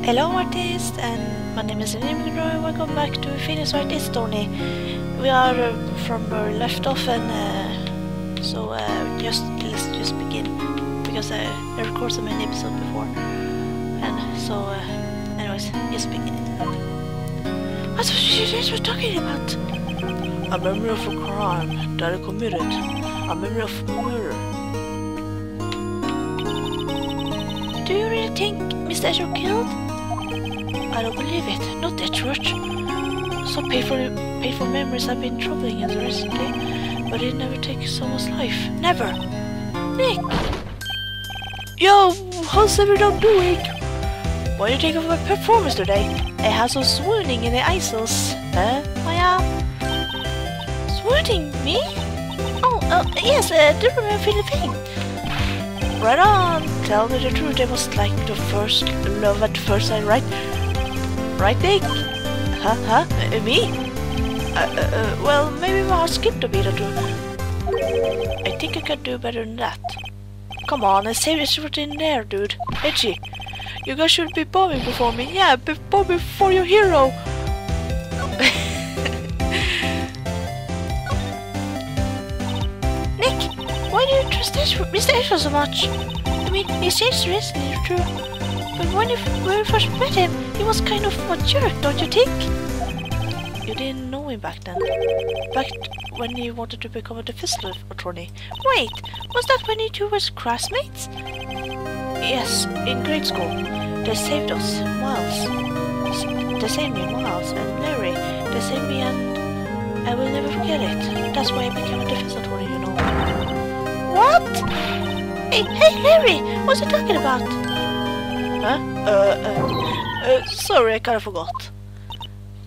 Hello artists, and my name is Roy. Welcome back to Phoenix Wright story. We are from where we left off, and let's just begin, because I recorded so many episodes before, and anyways, just begin. What was you guys were talking about? A memory of a crime that I committed. A memory of murder. Do you really think Mr. Ezra killed? I don't believe it. Not that church. Some painful memories have been troubling us recently, but it never takes someone's life. Never. Nick! Yo, how's everyone doing? What do you think of my performance today? I had some swooning in the isles. Huh? Maya? Swooning? Me? Oh, yes, do remember feeling pain. Right on! Tell me the truth, it was like the first love at first sight, right? Right, Nick? Huh? Me? Well, maybe my heart skipped a beat or two. I think I could do better than that. Come on, I saved this right in there, dude. Edgy. You guys should be bombing before me. Yeah, bombing for your hero. Nick, why do you trust Mr. Ezra so much? I mean, he's changed recently, true. But when we first met him, he was kind of a jerk, don't you think? You didn't know him back then. Back when he wanted to become a defense attorney. Wait, was that when you two were classmates? Yes, in grade school. They saved us, Miles. They saved me, Miles, and Larry. They saved me, and I will never forget it. That's why I became a defense attorney, you know. What? Hey, Larry, what's he talking about? Huh? Sorry, I kinda forgot.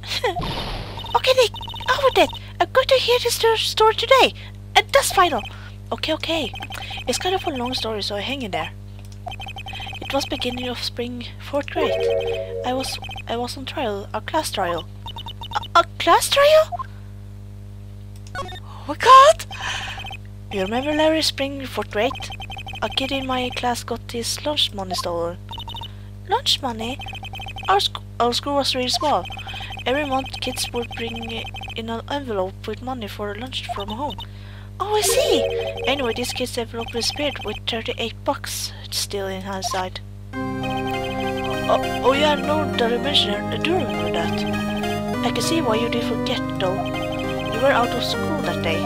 Okay, Nick, out with it. I'm going to hear this story today, and that's final. Okay. It's kind of a long story, so hang in there. It was beginning of spring, 4th grade. I was on trial, a class trial. A class trial? Oh my god! You remember Larry, spring, 4th grade? A kid in my class got his lunch money stolen. Lunch money? Our school was really small. Every month kids would bring in an envelope with money for lunch from home. Oh, I see! Anyway, this kid's envelope disappeared with 38 bucks still in hindsight. Oh yeah, no, that I mentioned, I do remember that. I can see why you did forget though. You were out of school that day.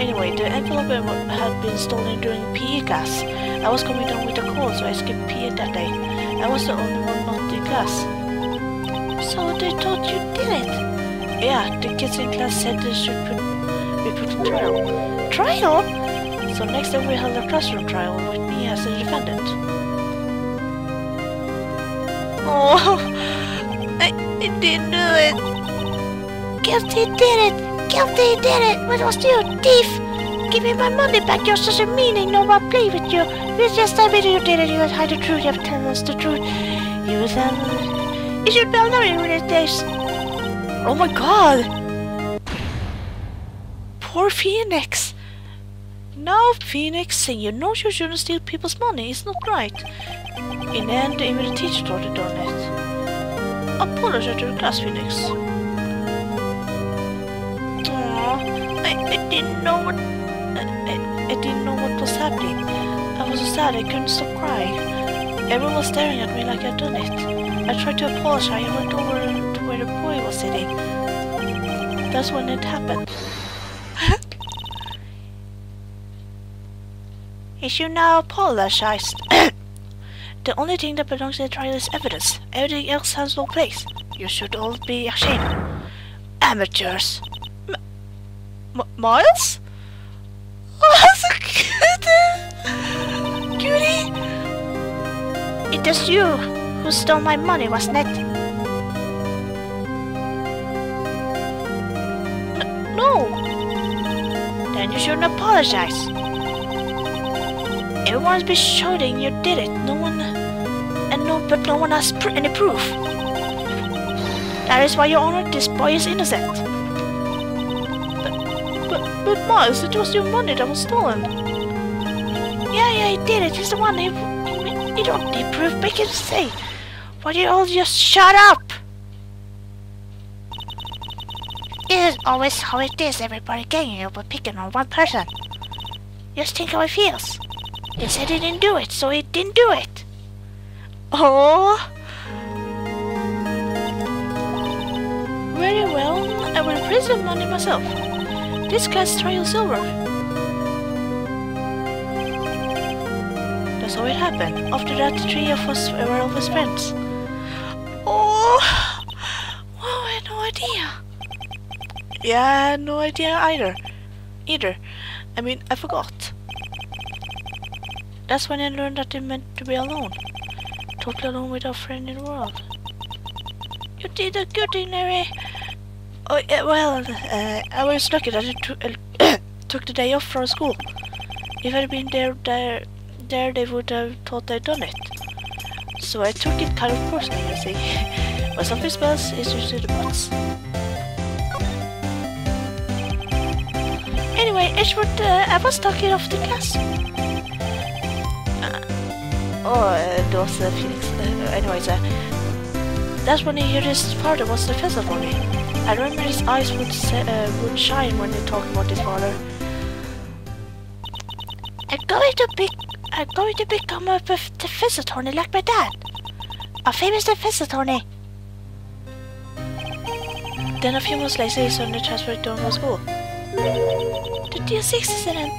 Anyway, the envelope had been stolen during PE class. I was coming down with a cold, so I skipped PE that day. I was the only one not in class. So they thought you did it? Yeah, the kids in class said they should be put on trial. Trial? So next time we held a classroom trial with me as the defendant. Oh, I didn't do it. Guilty did it. Guilty did it! What was you, thief? Give me my money back, you're such a meaning, no one play with you. You just admitted you did it, you hide the truth, you have told us the truth. You should be alone in these days. Oh my god! Poor Phoenix! Now Phoenix, saying you know you shouldn't steal people's money, it's not right. In the end, even the teacher thought it done it. Apologize to the class, Phoenix. I didn't know what was happening. I was so sad I couldn't stop crying. Everyone was staring at me like I'd done it. I tried to apologize and went over to where the boy was sitting. That's when it happened. You should now apologize. The only thing that belongs to the trial is evidence. Everything else has no place. You should all be ashamed. Amateurs. Miles? Oh, that's so cute! Cutie! It was you who stole my money, wasn't it? No! Then you shouldn't apologize. Everyone's been shouting you did it. But no one has any proof. That is why your honor, this boy is innocent. But Miles, it was your money that was stolen. Yeah, he did it. He's the one. You don't need proof, make him say. Why do you all just shut up? It is always how it is, everybody ganging up and picking on one person. Just think how it feels. He said he didn't do it, so he didn't do it. Oh. Very well, I will raise the money myself. This class trial silver. That's how it happened. After that, the three of us were always friends. Oh, wow, I had no idea. Yeah, I had no idea either. I mean, I forgot. That's when I learned that it meant to be alone. Totally alone with a friend in the world. You did a good thing, Larry. Oh, yeah, well, I was lucky that I took the day off from school. If I'd been there, they would have thought I'd done it. So I took it kind of personally, you see. When something spells, it's usually the butts. Anyway, Edward, I was talking off the class. Those Phoenix. Anyways, that's when he heard his father was the professor for me. I remember his eyes would shine when they talked about his father. I'm going to become a defense attorney like my dad. A famous defense attorney. Then a few months later, his son transferred to normal school. The DS6 incident.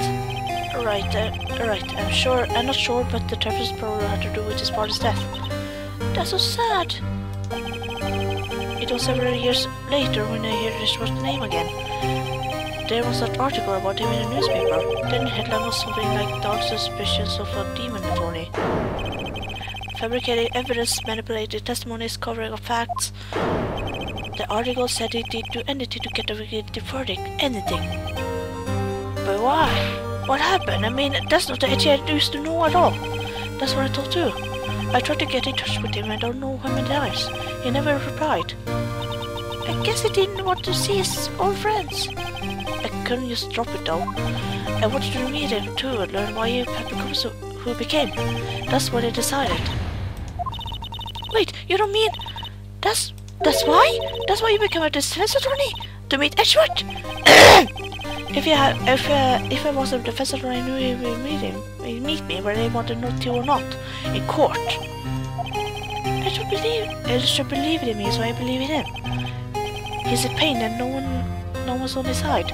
Right. I'm not sure, but the Travis probably had to do with his father's death. That's so sad. It was several years later when I heard his first name again. There was an article about him in the newspaper. Then the headline was something like "Dark Suspicions of a Demon Attorney." Fabricated evidence, manipulated testimonies, covering up facts. The article said he did do anything to get the verdict. Anything. But why? What happened? I mean, that's not the edge I used to know at all. That's what I thought too. I tried to get in touch with him. I don't know how many times. He never replied. I guess he didn't want to see his old friends. I couldn't just drop it though. I wanted to meet him too and learn why he had become who he became. That's what I decided. Wait, you don't mean that's why? That's why you became a defense attorney? To meet Edward? If I was a defense attorney, I knew he would meet me whether he wanted not to or not, in court. I should believe in me, so I believe in him. He's in pain and no one's on his side.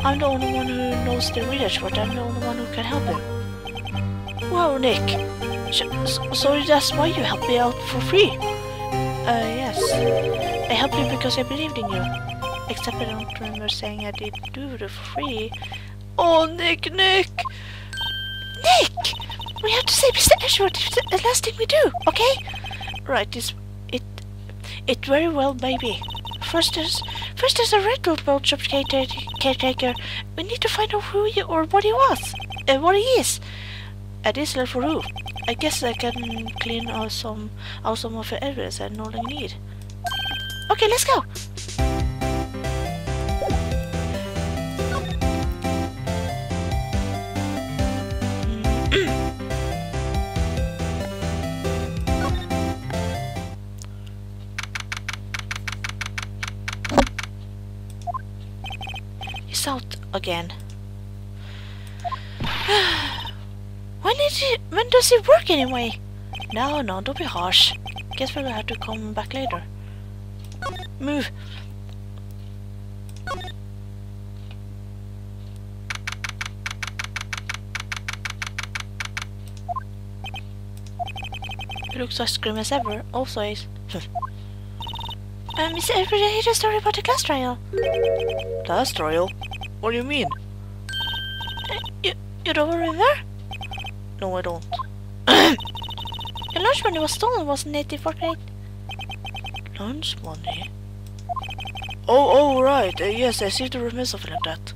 I'm the only one who knows the real Edward. I'm the only one who can help him. Wow, Nick. So that's why you helped me out for free? Yes. I helped you because I believed in you. Except I don't remember saying I did do it for free. Oh, Nick! Nick! We have to save Mr. Edward. It's the last thing we do, okay? Right, it very well may be. First there's a rental boat shop caretaker. We need to find out who he or what he was. What he is. And this letter for who? I guess I can clean out some of the evidence and all I need. Okay, let's go! He's out again. When does it work anyway? No, don't be harsh. Guess we're gonna have to come back later. Move. It looks as grim as ever, also is. Mr. Edward, I heard a story about the class trial. Class trial? What do you mean? You don't remember? No, I don't. Your lunch money was stolen, wasn't it, in Fortnite? Lunch money? Oh, right. Yes, I seem to remember something like that.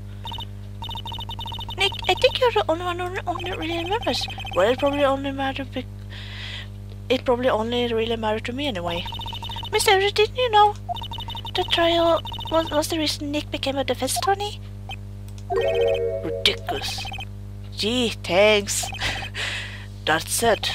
Nick, I think you're the only one who really remembers. Well, it probably only really mattered to me anyway. Mr. Edward, didn't you know the trial was the reason Nick became a defense attorney? Ridiculous. Gee, thanks. That said,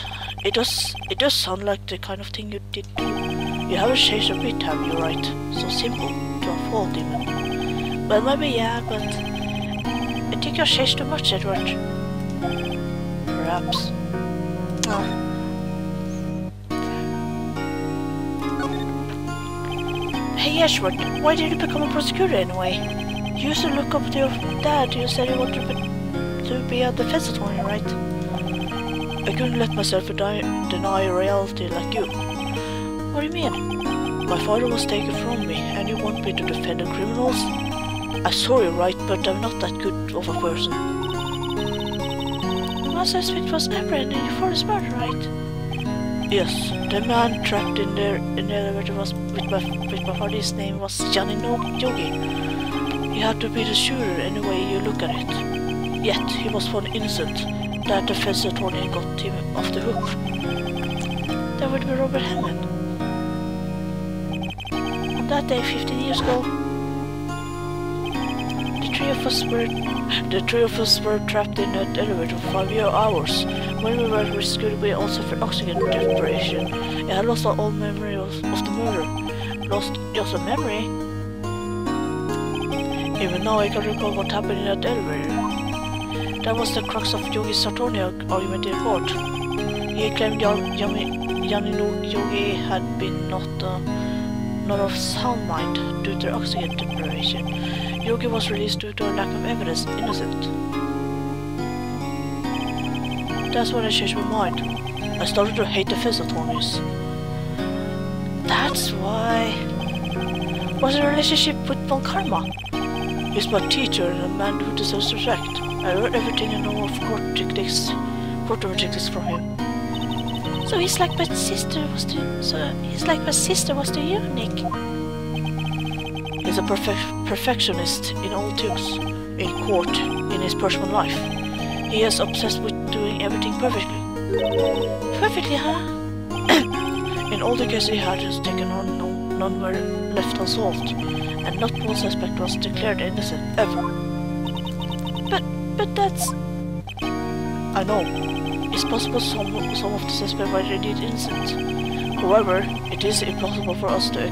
It does sound like the kind of thing you did do. You haven't changed a bit, have you, Wright? So simple to a fall demon. Well, maybe yeah, but I think you've changed too much, Edward. Perhaps. Oh. Hey, Edward, why did you become a prosecutor anyway? You used to look up to your dad. You said you wanted to be a defense attorney, right? I couldn't let myself deny reality like you. What do you mean? My father was taken from me, and you want me to defend the criminals? I'm sorry, Wright, but I'm not that good of a person. My suspect was apprehended in your father's murder, right? Yes, the man trapped in the elevator was with my father. His name was Johnny Yogi. He had to be the shooter any way you look at it. Yet he was found innocent. That defense attorney got him off the hook. That would be Robert Hammond. On that day 15 years ago, the three of us were trapped in that elevator for 5 hours. When we were rescued, we also for oxygen deprivation. I had lost all memory of the murder. Lost just a memory. Even now I can recall what happened in that elevator. That was the crux of Yogi's attorney argument in court. He claimed Johnny Yogi had been not of sound mind due to oxygen deprivation. Yogi was released due to a lack of evidence, innocent. That's when I changed my mind. I started to hate defense attorneys. That's why. What's the relationship with Von Karma? He's my teacher and a man who deserves respect. I learned everything I know of court tactics from him. So he's like my sister was to you, Nick. He's a perfectionist in all things, in court, in his personal life. He is obsessed with doing everything perfectly. Perfectly, huh? In all the cases he had taken on, none were left unsolved, and not one suspect was declared innocent ever. But that's... I know. It's possible some of the suspects were indeed innocent. However, it is impossible for us to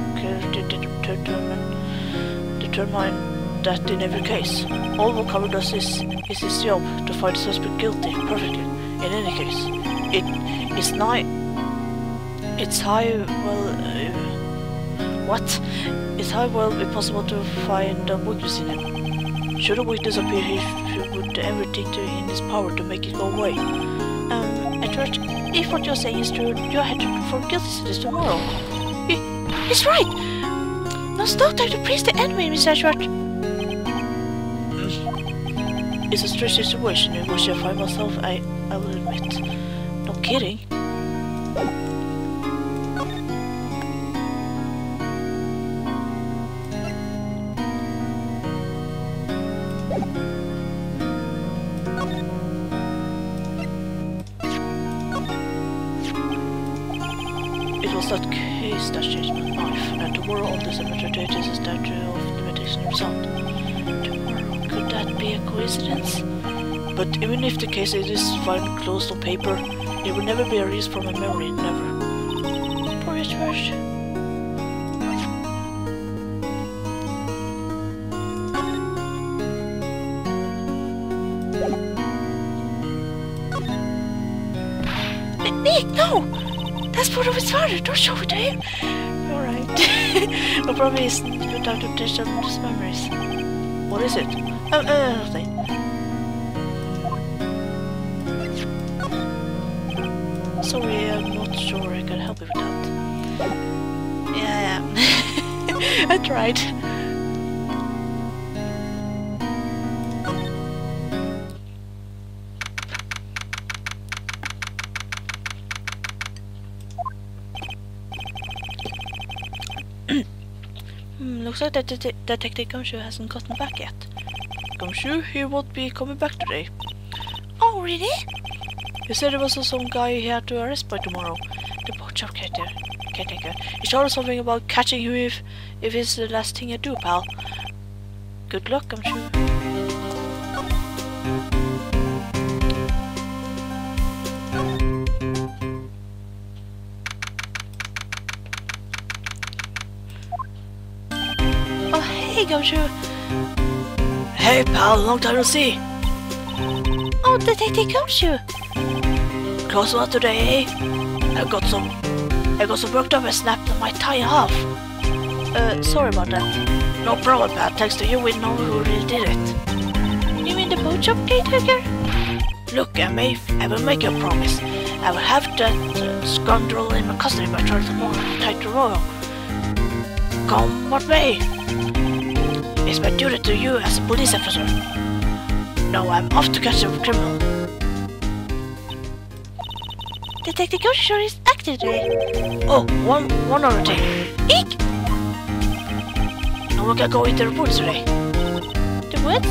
determine that in every case. All Mokawa does is his job to find the suspect guilty perfectly. In any case, it's impossible to find a weakness in him. Should a weakness appear, he would do everything in his power to make it go away. Edward, if what you're saying is true, you had to perform guilty sentence tomorrow. He's right! Now stop trying to praise the enemy, Miss Edward. It's a strange situation in which I find myself, I will admit. No kidding. It was that case that changed my life, and tomorrow on December 30th is a statue of limitation of sound. Tomorrow, could that be a coincidence? But even if the case is finally closed on paper, it will never be erased from my memory, never. Poor Edward. Nick, no! That's part of his father, don't show it to him! You're right. No problem isn't good time to touch on his memories. What is it? Nothing. Sorry, I'm not sure I can help you with that. Yeah, I tried. Looks like that Detective Gumshoe hasn't gotten back yet. Gumshoe, he won't be coming back today. Oh, really? He said there was some guy he had to arrest by tomorrow. The boatshop caretaker. He told us something about catching him if it's the last thing you do, pal. Good luck, Gumshoe. Hey, Gumshoe. Hey pal, long time no see. Oh, Detective Gumshoe. Close one today, eh? I got so worked up and snapped my tie in half. Sorry about that. No problem, pal. Thanks to you, we know who really did it. You mean the boat shop caretaker? Look, Maeve, I will make you a promise. I will have that scoundrel in my custody by trial tomorrow, tied to Royal. Come what may. It's my duty to you as a police officer. Now I'm off to catch the criminal. Detective Gumshoe is active today. Oh, one other thing. Eek! Now we can go into the woods today. The woods?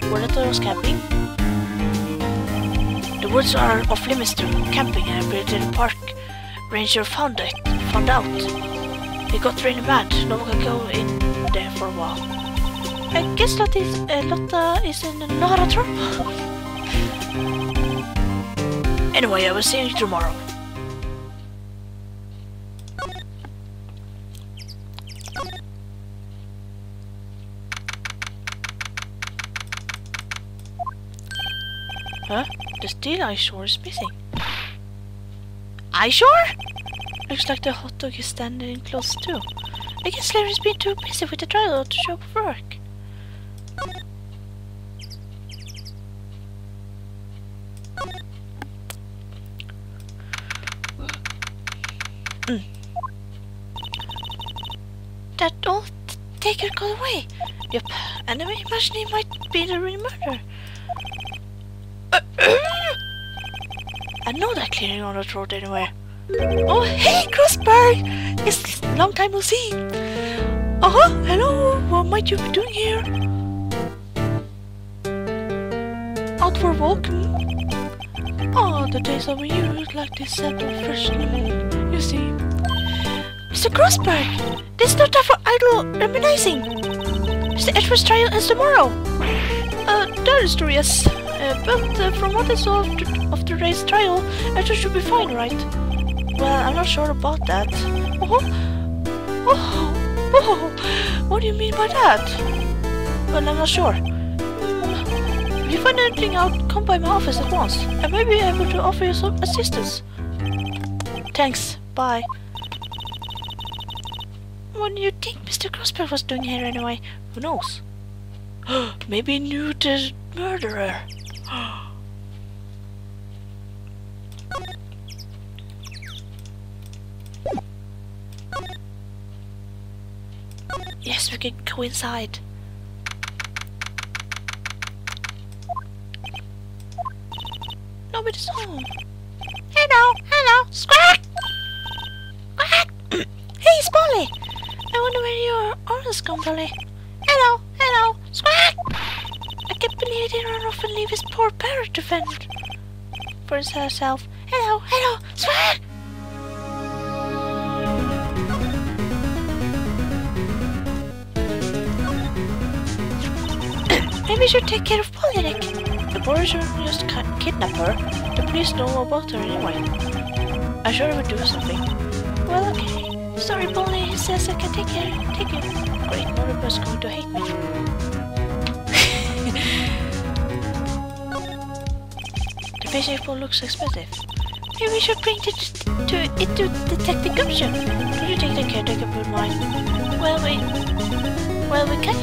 Were the tourists camping? The woods are off limits to camping, and the park ranger found out. He got really mad. No one can go in there for a while. I guess Lotta is in a lot of trouble. Anyway, I will see you tomorrow. Huh? The steel eyeshore is missing. Eyeshore? Looks like the hot dog is standing close too. I guess Larry's been too busy with the trial to show up for work. That old taker got away. Yep, and I imagine he might be the real murderer. I know that clearing on the road anywhere. Oh, hey, Crossberg! It's long time no see. Hello. What might you be doing here? Out for a walk? Oh, the days of you like this settle fresh lemon. You see, Mr. Crossberg, this is no time for idle reminiscing. Mr. Edward's trial ends tomorrow. That is true, yes. But from what I saw of the race trial, Edward should be fine, right? Well, I'm not sure about that. What do you mean by that? Well, I'm not sure. If you find anything out, come by my office at once. I may be able to offer you some assistance. Thanks. Bye. What do you think Mr. Crossberg was doing here anyway? Who knows? Maybe he knew the murderer. Yes, we can go inside. Nobody's home. Hello, squawk! Quack! Hey, Smalley! I wonder where your orders come, Polly. Hello, squawk! I can't believe he didn't run off and leave his poor parrot to fend for herself. Hello, squawk! Maybe we should take care of Polly, Nick. The boys should just kidnap her. The police know about her anyway. I'm sure I would do something. Well, okay. Sorry, Polly. He says I can take you. Great, Norbert going to hate me. The fishing pole looks expensive. Maybe we should bring it to Detective Gumshoe. Do you think the caretaker would mind? Well, we can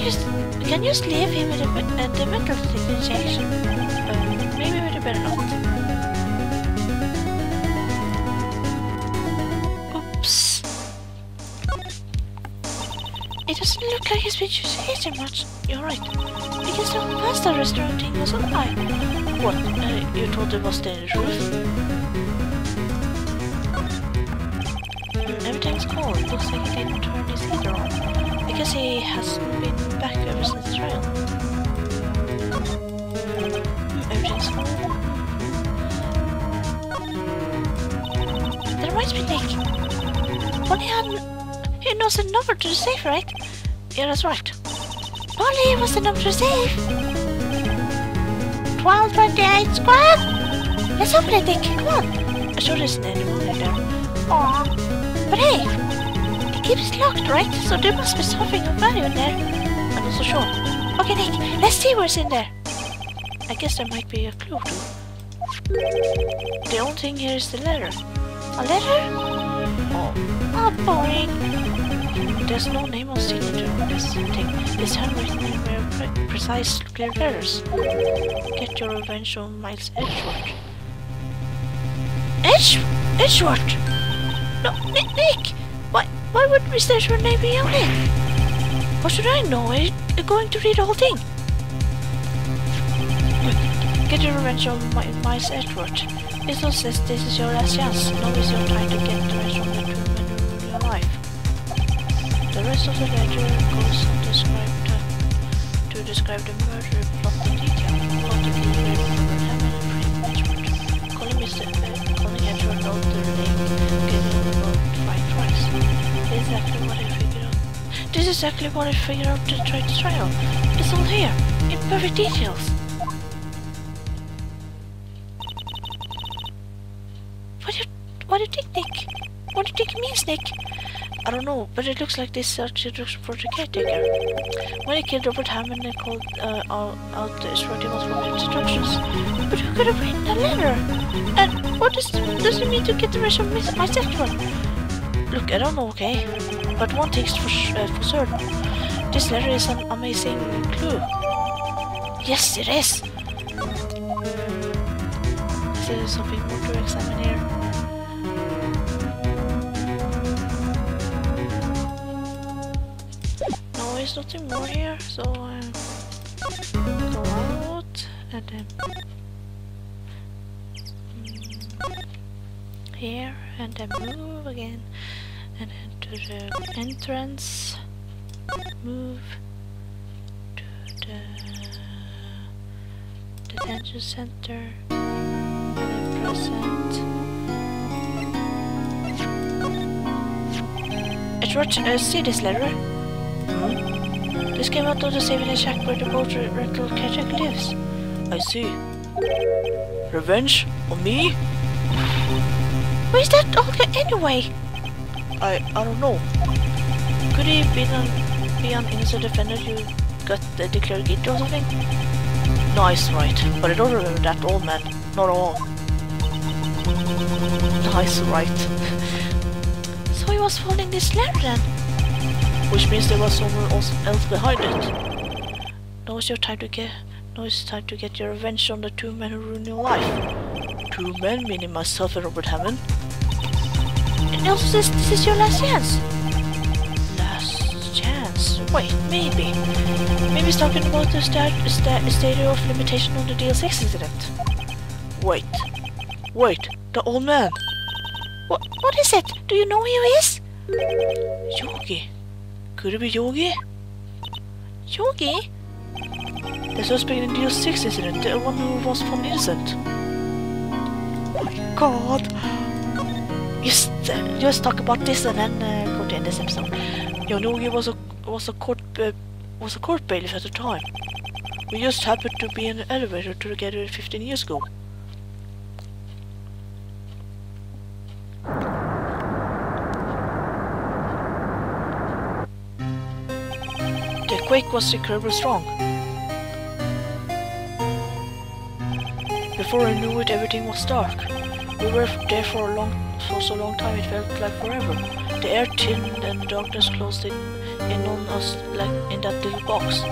just leave him at the mental station. Maybe we'd better not. Oops. It doesn't look like he's been using much. You're right. I guess the pasta restaurant thing was a lie. What? You thought it was the truth? Everything's cold. It looks like he didn't turn his heater on. I guess he hasn't been back ever since the trial. Everything's cold. That reminds me, Nick. He knows the number to the safe, right? Yeah, that's right. Polly, what's the number to the safe? 1228 squad! Let's open it, Nick. Come on. I'm sure there isn't any money there. Aww. But hey, it keeps locked, right? So there must be something of value in there. so sure. Okay, Nick, let's see what's in there. I guess there might be a clue too. The only thing here is the letter. A letter? Oh, boring. There's no name or signature on this thing. It's handwritten in very precise, clear letters. Get your revenge on Miles Edgeworth. Edgeworth? No, Nick! Why would Mr. Edgeworth's name be on it? What should I know? I'm going to read the whole thing. Get your revenge on Miles Edgeworth. It also says this is your last chance. Now is your time to get revenge on the two men who ruined your life. The rest of the letter goes on to describe the murder plot in detail. Calling Edgeworth out the name, getting about 5 tries. This is exactly what I figured out to try the trial. It's all here, in perfect details. What do you think, Nick? What do you think it means, Nick? I don't know, but it looks like this search for the caretaker. When he killed Robert Hammond and called out the Edgeworth, he was following instructions. But who could have written a letter? And what does it mean to get the rest of my Edgeworth? Look, I don't know, okay? But one thing's for certain. This letter is an amazing clue. Yes, it is! Is there something more to examine here? There's nothing more here, so go out and then here and then move again and then to the entrance, move to the detention center and then present. Edgeworth, see this letter? This came out of the saving shack where the boat rental caretaker lives. I see. Revenge? On me? Where's that old guy anyway? I don't know. Could he be an innocent defender who got declared guilty or something? Nice, right. But I don't remember that old man. Not at all. Nice, right. So he was following this letter then? Which means there was someone else behind it. Now it's time to get your revenge on the two men who ruined your life. 2 men, meaning myself and Robert Hammond. And also says this is your last chance. Last chance? Wait, maybe. Maybe he's talking about the statute of limitation on the DLC incident. Wait, the old man. What is it? Do you know who he is? Yogi. Could it be Yogi? Yogi? The suspect in the DLC incident, the one who was found innocent. Oh my god! Just talk about this and then go to end this episode. Yogi was a court bailiff at the time. We just happened to be in an elevator together 15 years ago. The quake was incredibly strong. Before I knew it, everything was dark. We were there for so long time it felt like forever. The air thinned and the darkness closed in on us like in that little box.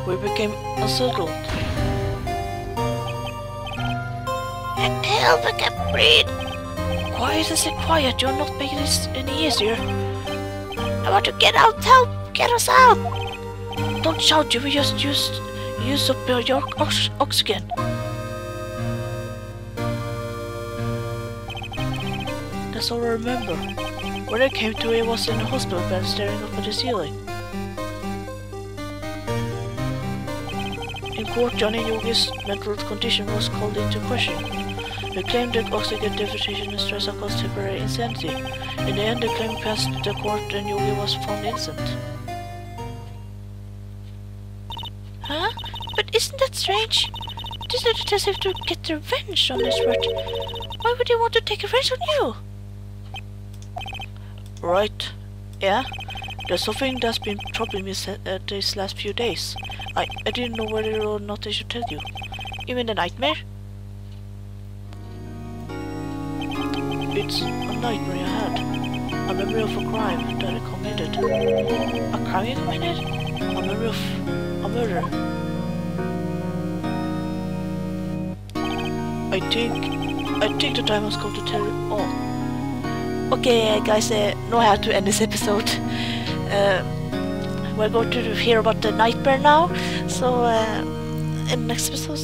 We became unsettled. Help, I can't breathe! Quiet, I said quiet, you're not making this any easier. I want to get out, help! Get us out! Don't shout, you will just use up your oxygen. That's all I remember. When I came to, I was in a hospital bed staring up at the ceiling. In court, Johnny Yogi's mental condition was called into question. They claimed that oxygen deficiency and stress caused temporary insanity. In the end, the claim passed the court and Yogi was found innocent. Huh? But isn't that strange? This is the detective to get revenge on Edgeworth. Why would he want to take revenge on you? Right. Yeah? There's something that's been troubling me these last few days. I didn't know whether or not I should tell you. You mean the nightmare? It's a nightmare I had. A memory of a crime that I committed. A crime you committed? A memory of a murder. I think the time has come to tell it all. Okay, guys, now I have to end this episode. We're going to hear about the nightmare now. So, in the next episode,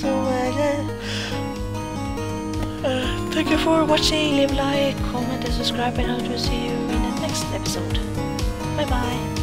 thank you for watching. Leave a like, comment, and subscribe, and I will see you in the next episode. Bye bye.